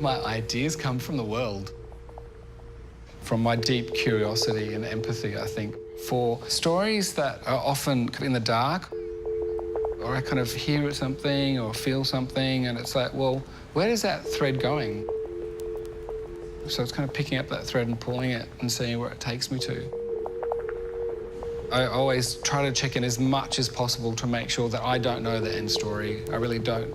My ideas come from the world, from my deep curiosity and empathy, I think, for stories that are often in the dark, or I kind of hear something or feel something, and it's like, well, where is that thread going? So it's kind of picking up that thread and pulling it and seeing where it takes me to. I always try to check in as much as possible to make sure that I don't know the end story. I really don't.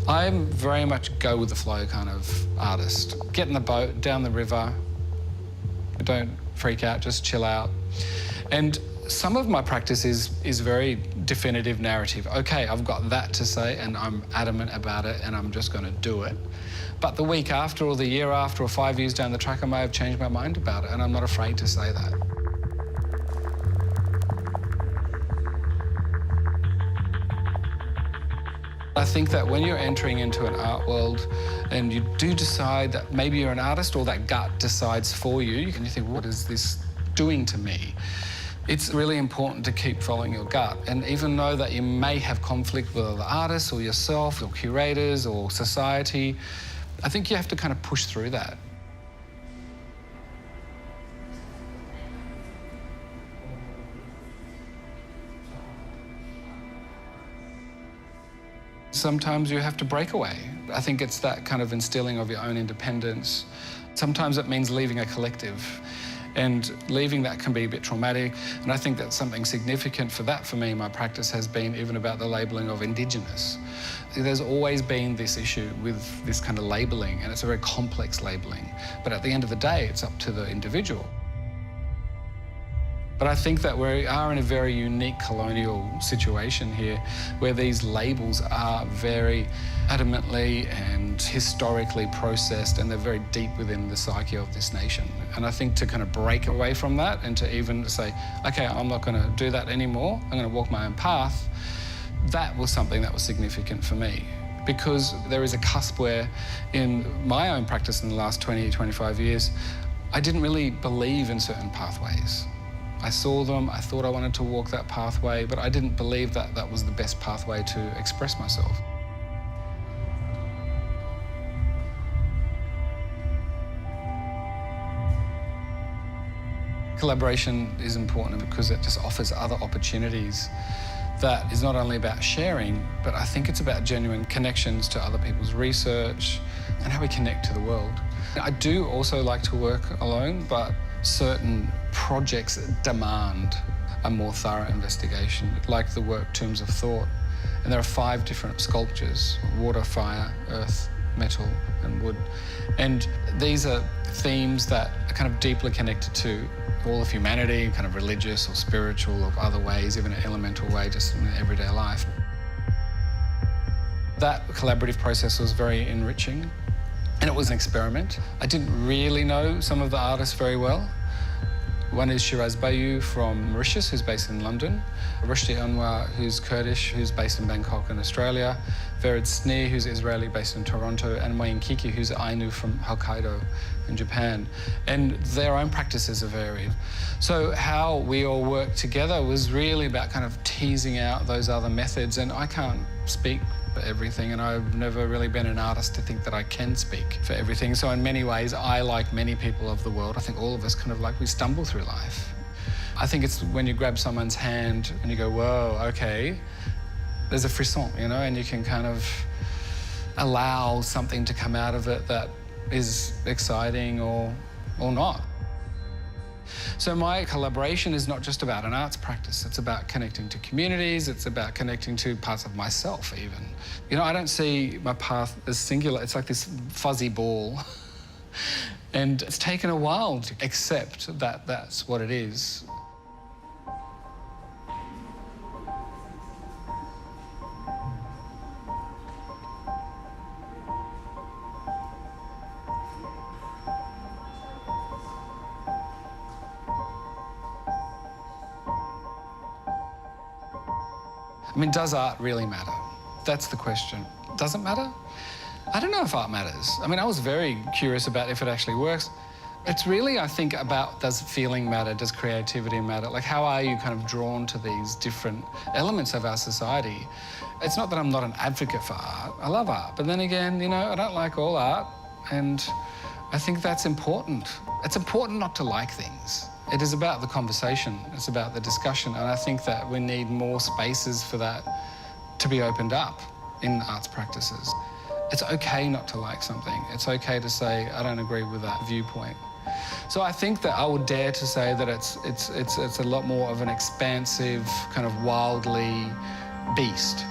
I'm very much go with the flow kind of artist. Get in the boat, down the river. Don't freak out, just chill out. And some of my practice is very definitive narrative. Okay, I've got that to say and I'm adamant about it and I'm just going to do it. But the week after or the year after or 5 years down the track, I may have changed my mind about it and I'm not afraid to say that. I think that when you're entering into an art world and you do decide that maybe you're an artist or that gut decides for you, and you think, what is this doing to me? It's really important to keep following your gut. And even though that you may have conflict with other artists or yourself or curators or society, I think you have to kind of push through that. Sometimes you have to break away. I think it's that kind of instilling of your own independence. Sometimes it means leaving a collective, and leaving that can be a bit traumatic. And I think that's something significant for that. For me, my practice has been even about the labelling of Indigenous. There's always been this issue with this kind of labelling, and it's a very complex labelling. But at the end of the day, it's up to the individual. But I think that we are in a very unique colonial situation here where these labels are very adamantly and historically processed and they're very deep within the psyche of this nation. And I think to kind of break away from that and to even say, OK, I'm not going to do that anymore, I'm going to walk my own path, that was something that was significant for me. Because there is a cusp where in my own practice in the last 20, 25 years, I didn't really believe in certain pathways. I saw them, I thought I wanted to walk that pathway, but I didn't believe that that was the best pathway to express myself. Collaboration is important because it just offers other opportunities. That is not only about sharing, but I think it's about genuine connections to other people's research and how we connect to the world. I do also like to work alone, but certain projects demand a more thorough investigation, like the work Tombs of Thought. And there are 5 different sculptures: water, fire, earth, metal, and wood. And these are themes that are kind of deeply connected to all of humanity, kind of religious or spiritual or other ways, even an elemental way, just in everyday life. That collaborative process was very enriching. And it was an experiment. I didn't really know some of the artists very well. One is Shiraz Bayou from Mauritius, who's based in London. Rushdie Anwar, who's Kurdish, who's based in Bangkok in Australia. Vered Snee, who's Israeli, based in Toronto. And Moyin Kiki, who's Ainu from Hokkaido in Japan. And their own practices are varied. So how we all worked together was really about kind of teasing out those other methods. And I can't speak for everything, and I've never really been an artist to think that I can speak for everything. So in many ways, I, like many people of the world, I think all of us kind of like we stumble through life. I think it's when you grab someone's hand and you go, whoa, okay, there's a frisson, you know, and you can kind of allow something to come out of it that is exciting or not. So my collaboration is not just about an arts practice. It's about connecting to communities. It's about connecting to parts of myself, even. You know, I don't see my path as singular. It's like this fuzzy ball. And it's taken a while to accept that that's what it is. I mean, does art really matter? That's the question. Does it matter? I don't know if art matters. I mean, I was very curious about if it actually works. It's really, I think, about does feeling matter, does creativity matter? Like, how are you kind of drawn to these different elements of our society? It's not that I'm not an advocate for art. I love art. But then again, you know, I don't like all art. And I think that's important. It's important not to like things. It is about the conversation. It's about the discussion. And I think that we need more spaces for that to be opened up in arts practices. It's okay not to like something. It's okay to say, I don't agree with that viewpoint. So I think that I would dare to say that it's a lot more of an expansive, kind of wildly beast.